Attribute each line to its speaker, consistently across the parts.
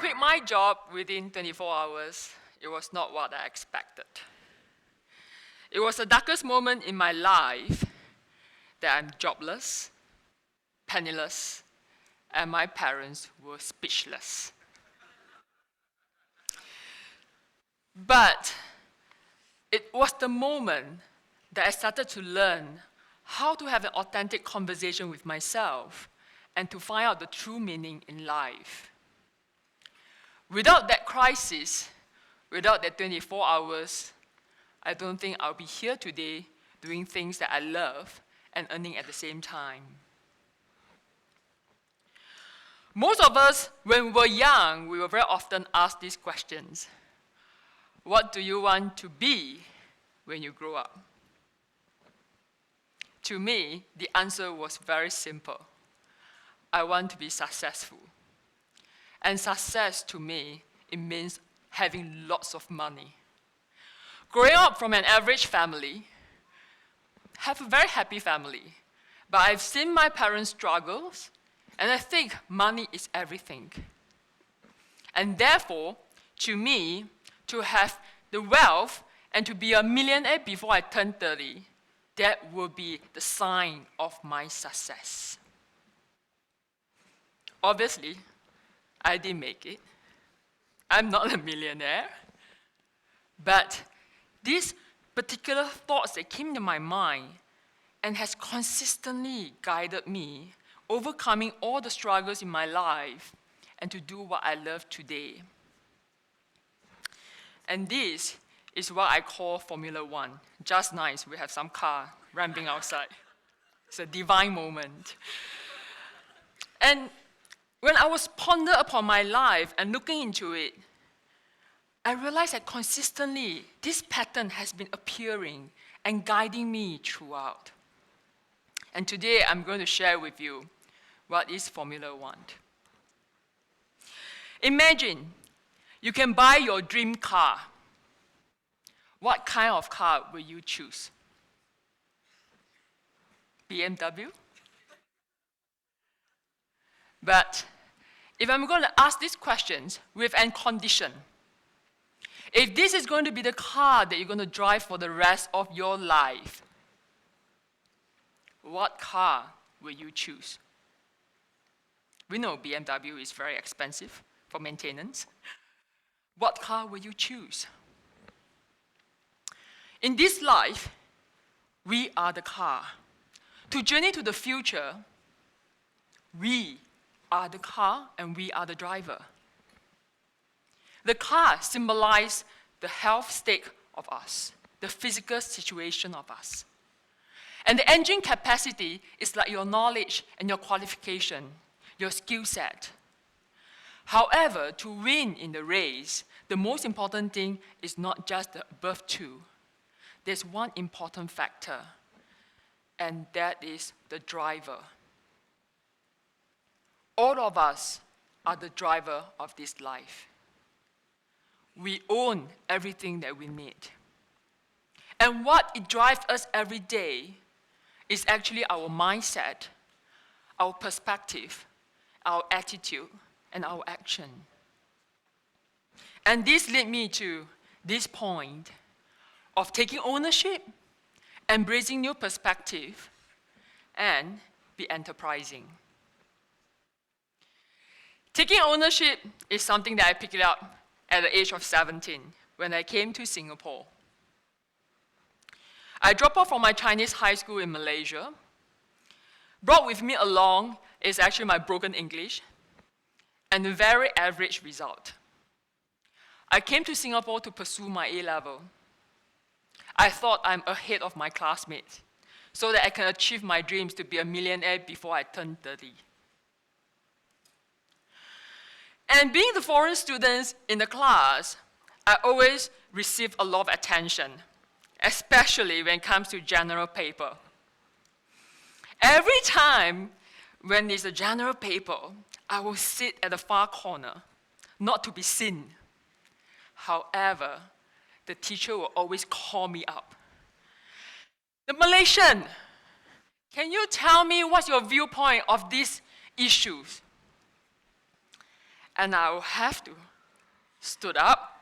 Speaker 1: quit my job within 24 hours. It was not what I expected. It was the darkest moment in my life that I'm jobless, penniless, and my parents were speechless. But it was the moment that I started to learn how to have an authentic conversation with myself and to find out the true meaning in life. Without that crisis, without that 24 hours, I don't think I'll be here today doing things that I love and earning at the same time. Most of us, when we were young, we were very often asked these questions. What do you want to be when you grow up? To me, the answer was very simple. I want to be successful. And success to me, it means having lots of money. Growing up from an average family, have a very happy family, but I've seen my parents' struggles, and I think money is everything. And therefore, to me, to have the wealth and to be a millionaire before I turn 30, that will be the sign of my success. Obviously, I didn't make it. I'm not a millionaire. But these particular thoughts that came to my mind and has consistently guided me, overcoming all the struggles in my life and to do what I love today. And this is what I call Formula One. Just nice, we have some car ramping outside. It's a divine moment. And when I was pondering upon my life and looking into it, I realized that consistently this pattern has been appearing and guiding me throughout. And today I'm going to share with you what is Formula One. Imagine you can buy your dream car. What kind of car will you choose? BMW? But if I'm going to ask these questions with a condition, if this is going to be the car that you're going to drive for the rest of your life, what car will you choose? We know BMW is very expensive for maintenance. What car will you choose? In this life, we are the car. To journey to the future, we are the car and we are the driver. The car symbolizes the health state of us, the physical situation of us. And the engine capacity is like your knowledge and your qualification, your skill set. However, to win in the race, the most important thing is not just the above two. There's one important factor, and that is the driver. All of us are the driver of this life. We own everything that we need. And what it drives us every day is actually our mindset, our perspective, our attitude, and our action. And this led me to this point of taking ownership, embracing new perspective, and be enterprising. Taking ownership is something that I picked up at the age of 17 when I came to Singapore. I dropped out from my Chinese high school in Malaysia. Brought with me along is actually my broken English and a very average result. I came to Singapore to pursue my A-level. I thought I'm ahead of my classmates so that I can achieve my dreams to be a millionaire before I turn 30. And being the foreign students in the class, I always receive a lot of attention, especially when it comes to general paper. Every time when there's a general paper, I will sit at the far corner, not to be seen. However, the teacher will always call me up. The Malaysian, can you tell me what's your viewpoint of these issues? And I'll have to stood up,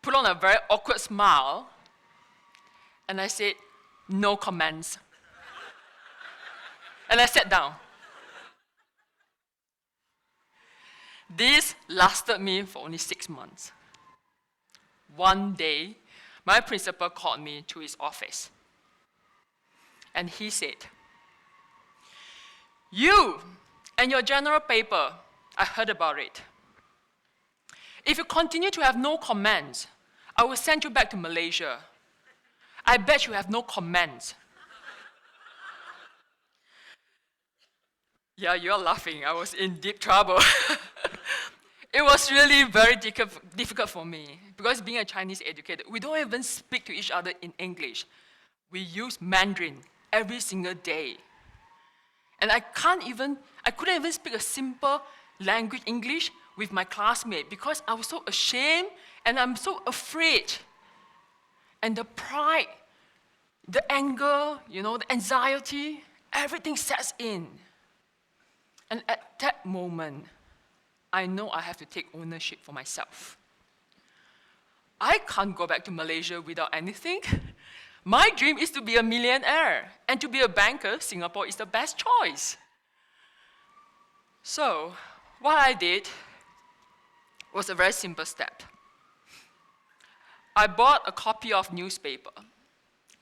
Speaker 1: put on a very awkward smile, and I said, no comments. And I sat down. This lasted me for only 6 months. One day, my principal called me to his office. And he said, you and your general paper, I heard about it. If you continue to have no comments, I will send you back to Malaysia. I bet you have no comments. Yeah, you're laughing. I was in deep trouble. It was really very difficult for me because being a Chinese educator, we don't even speak to each other in English. We use Mandarin every single day. And I couldn't even speak a simple language English with my classmate because I was so ashamed and I'm so afraid. And the pride, the anger, the anxiety, everything sets in. And at that moment, I know I have to take ownership for myself. I can't go back to Malaysia without anything. My dream is to be a millionaire, and to be a banker, Singapore is the best choice. So, what I did was a very simple step. I bought a copy of newspaper.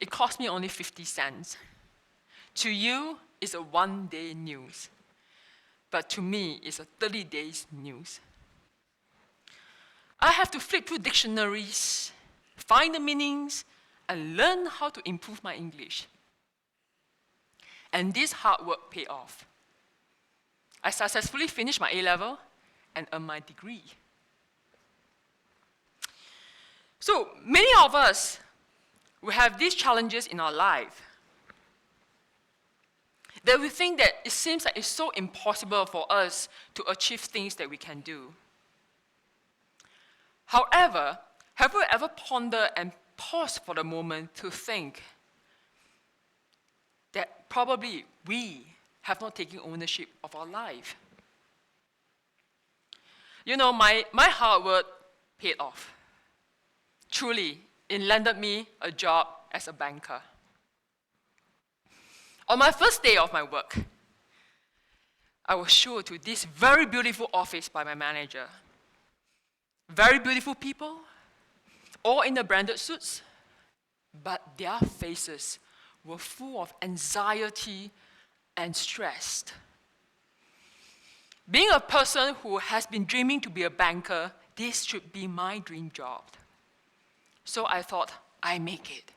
Speaker 1: It cost me only 50 cents. To you, it's a one-day news. But to me, it's a 30 days news. I have to flip through dictionaries, find the meanings, and learn how to improve my English. And this hard work paid off. I successfully finished my A-level and earned my degree. So many of us will have these challenges in our life that we think that it seems like it's so impossible for us to achieve things that we can do. However, have you ever pondered and paused for the moment to think that probably we have not taken ownership of our life? My hard work paid off. Truly, it landed me a job as a banker. On my first day of my work, I was shown to this very beautiful office by my manager. Very beautiful people, all in the branded suits, but their faces were full of anxiety and stress. Being a person who has been dreaming to be a banker, this should be my dream job. So I thought, I make it.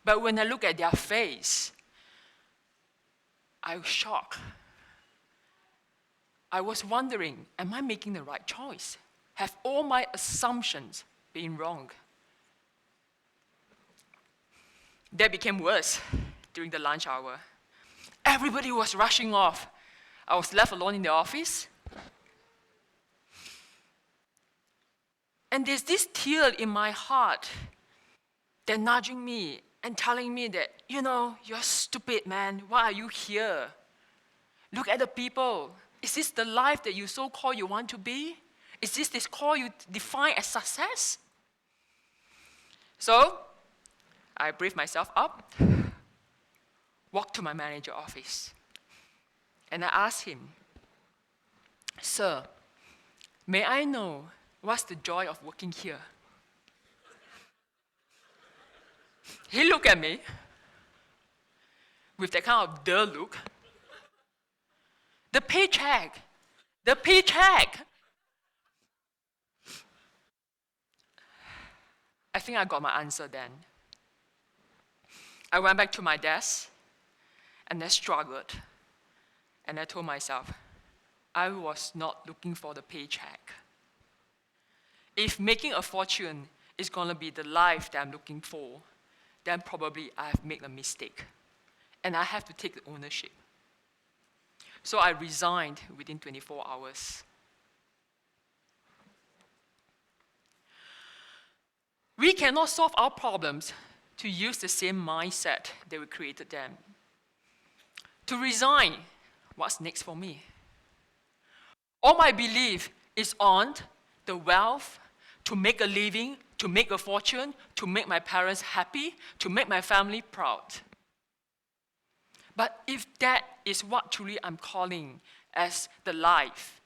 Speaker 1: But when I look at their face, I was shocked. I was wondering, am I making the right choice? Have all my assumptions been wrong? That became worse during the lunch hour. Everybody was rushing off. I was left alone in the office. And there's this tear in my heart that nudging me and telling me that, you're stupid, man. Why are you here? Look at the people. Is this the life that you so-called you want to be? Is this call you define as success? So, I breathed myself up, walked to my manager's office, and I asked him, Sir, may I know what's the joy of working here? He looked at me with that kind of dull look. The paycheck. I think I got my answer then. I went back to my desk and I struggled. And I told myself, I was not looking for the paycheck. If making a fortune is going to be the life that I'm looking for, then probably I have made a mistake. And I have to take the ownership. So I resigned within 24 hours. We cannot solve our problems to use the same mindset that we created them. To resign, what's next for me? All my belief is on the wealth, to make a living, to make a fortune, to make my parents happy, to make my family proud. But if that is what truly I'm calling as the life,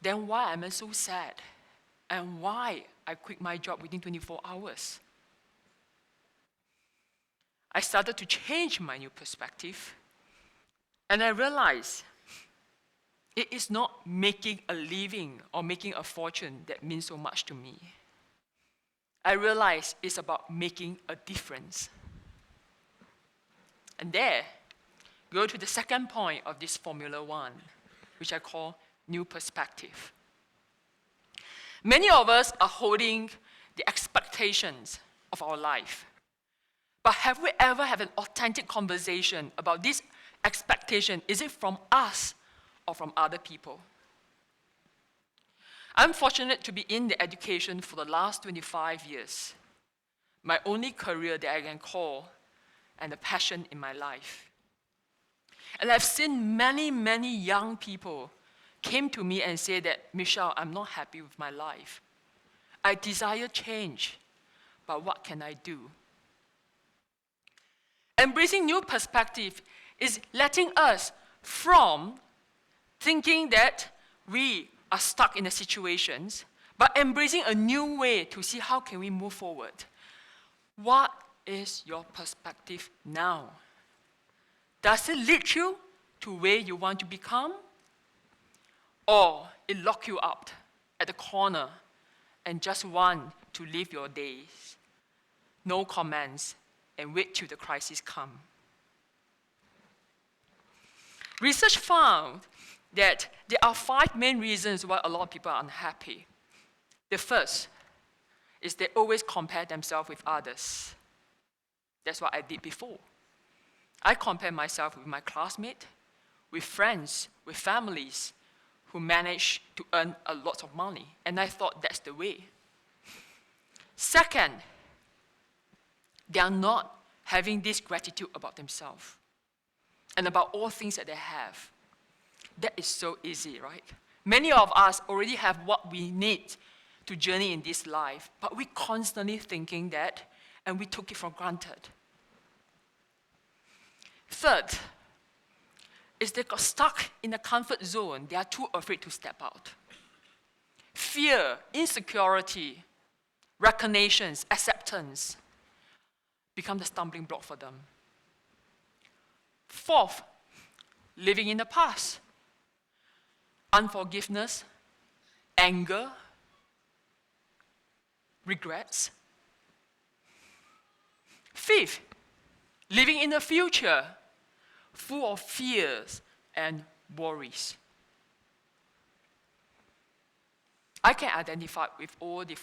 Speaker 1: then why am I so sad? And why I quit my job within 24 hours? I started to change my new perspective, and I realized it is not making a living or making a fortune that means so much to me. I realized it's about making a difference. And there, go to the second point of this Formula One, which I call new perspective. Many of us are holding the expectations of our life. But have we ever had an authentic conversation about this expectation? Is it from us or from other people? I'm fortunate to be in the education for the last 25 years, my only career that I can call and a passion in my life. And I've seen many, many young people came to me and say that, Michelle, I'm not happy with my life. I desire change, but what can I do? Embracing new perspective is letting us from thinking that we are stuck in the situations, but embracing a new way to see how can we move forward. What is your perspective now? Does it lead you to where you want to become? Or it lock you up at the corner and just want to live your days, no comments, and wait till the crisis come? Research found that there are 5 main reasons why a lot of people are unhappy. The first is they always compare themselves with others. That's what I did before. I compare myself with my classmates, with friends, with families who manage to earn a lot of money, and I thought that's the way. Second, they are not having this gratitude about themselves and about all things that they have. That is so easy, right? Many of us already have what we need to journey in this life, but we constantly thinking that, and we took it for granted. Third, is they got stuck in a comfort zone. They are too afraid to step out. Fear, insecurity, recognitions, acceptance become the stumbling block for them. Fourth, living in the past. Unforgiveness, anger, regrets. Fifth, living in the future, full of fears and worries. I can identify with all the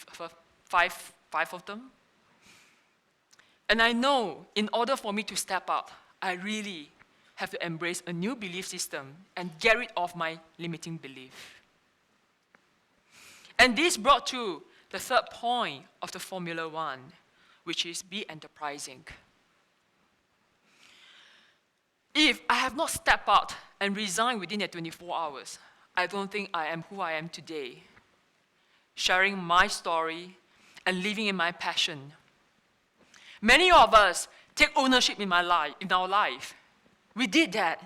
Speaker 1: five of them. And I know in order for me to step up, I really have to embrace a new belief system and get rid of my limiting belief. And this brought to the third point of the Formula One, which is be enterprising. If I have not stepped out and resigned within the 24 hours, I don't think I am who I am today, sharing my story and living in my passion. Many of us take ownership in our life. We did that.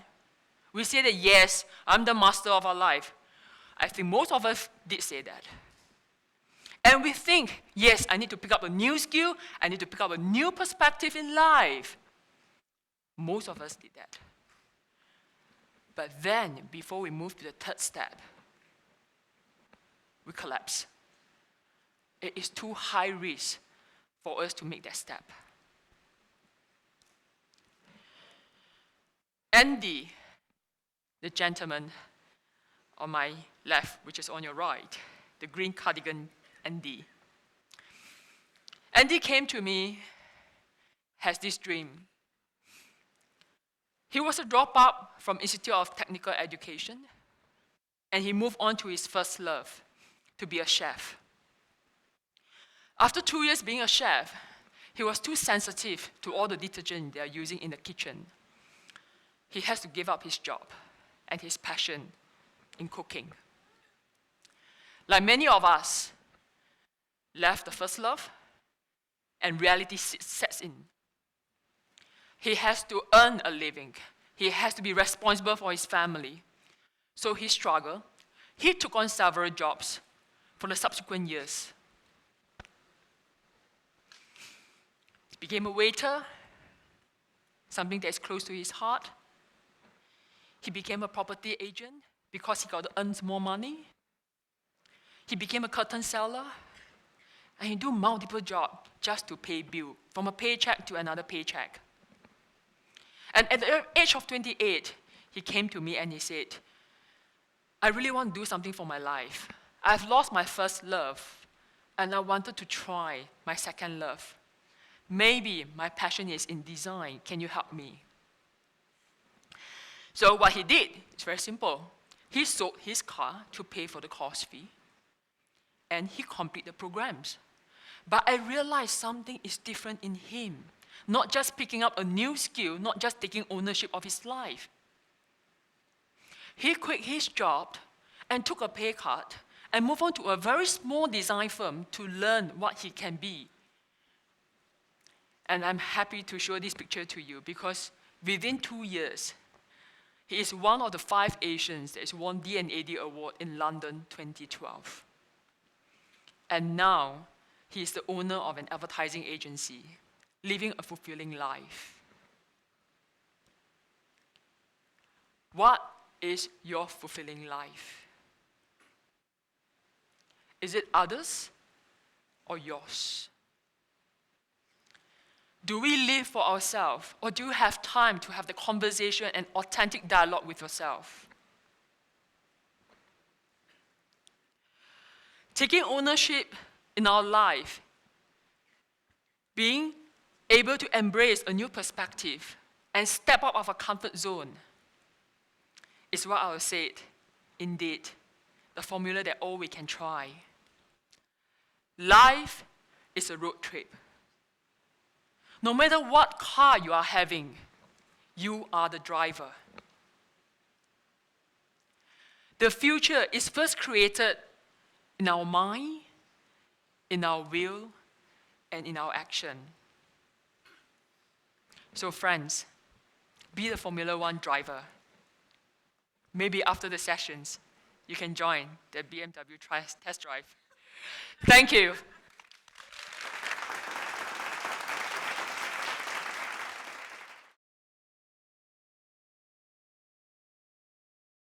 Speaker 1: We say that, yes, I'm the master of our life. I think most of us did say that. And we think, yes, I need to pick up a new skill, I need to pick up a new perspective in life. Most of us did that. But then, before we move to the third step, we collapse. It is too high risk for us to make that step. Andy, the gentleman on my left, which is on your right, the green cardigan Andy. Andy came to me, has this dream. He was a dropout from Institute of Technical Education, and he moved on to his first love, to be a chef. After 2 years being a chef, he was too sensitive to all the detergent they are using in the kitchen. He has to give up his job and his passion in cooking. like many of us, left the first love and reality sets in. He has to earn a living. He has to be responsible for his family. So he struggled. He took on several jobs for the subsequent years. He became a waiter, something that is close to his heart. He became a property agent because he got to earn more money. He became a curtain seller, and he do multiple jobs just to pay bill, from a paycheck to another paycheck. And at the age of 28, he came to me and he said, I really want to do something for my life. I've lost my first love, and I wanted to try my second love. Maybe my passion is in design. Can you help me? So what he did is very simple. He sold his car to pay for the course fee, and he completed the programs. But I realized something is different in him. Not just picking up a new skill, not just taking ownership of his life. He quit his job and took a pay cut and moved on to a very small design firm to learn what he can be. And I'm happy to show this picture to you because within 2 years, he is one of the 5 Asians that has won D&AD Award in London 2012. And now, he is the owner of an advertising agency, living a fulfilling life. What is your fulfilling life? Is it others or yours? Do we live for ourselves, or do you have time to have the conversation and authentic dialogue with yourself? Taking ownership in our life, being able to embrace a new perspective and step out of our comfort zone is what I would say, indeed, the formula that all we can try. Life is a road trip. No matter what car you are having, you are the driver. The future is first created in our mind, in our will, and in our action. So friends, be the Formula One driver. Maybe after the sessions, you can join the BMW test drive. Thank you.